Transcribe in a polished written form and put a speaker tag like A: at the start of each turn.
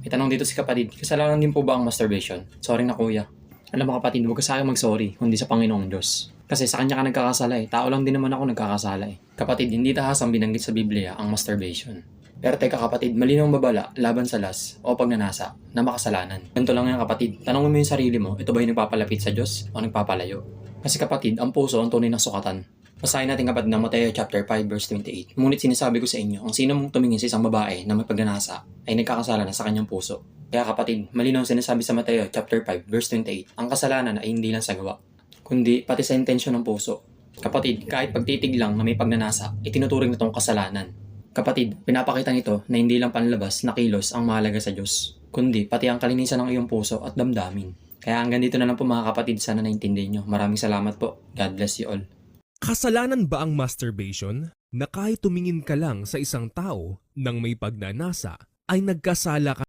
A: May tanong dito si kapatid, kasalanan din po ba ang masturbation? Sorry na kuya. Alam mo kapatid, huwag ka sa akin mag-sorry, kundi sa Panginoong Diyos. Kasi sa kanya ka nagkakasala eh. Tao lang din naman ako nagkakasala eh. Kapatid, hindi tahasang binanggit sa Biblia ang masturbation. Pero teka kapatid, malinaw babala laban sa lust o pagnanasa na makasalanan. Ganito lang yan kapatid, tanongin mo yung sarili mo, ito ba yung nagpapalapit sa Diyos o nagpapalayo? Kasi kapatid, ang puso ang tunay na sukatan. Basahin natin kapatid ng Mateo chapter 5 verse 28. Ngunit sinasabi ko sa inyo, ang sino mong tumingin sa isang babae na may pagnanasa ay nagkakasala na sa kanyang puso. Kaya kapatid, malinaw sinasabi sa Mateo chapter 5 verse 28, ang kasalanan ay hindi lang sa gawa, kundi pati sa intensyon ng puso. Kapatid, kahit pagtitig lang na may pagnanasa, itinuturing na itong kasalanan. Kapatid, pinapakita nito na hindi lang panlabas na kilos ang mahalaga sa Diyos, kundi pati ang kalinisan ng iyong puso at damdamin. Kaya hanggang dito na lang po mga kapatid, sana naintindihan nyo. Maraming salamat po. God bless you all.
B: Kasalanan ba ang masturbation? Na kahit tumingin ka lang sa isang tao nang may pagnanasa, ay nagkasala ka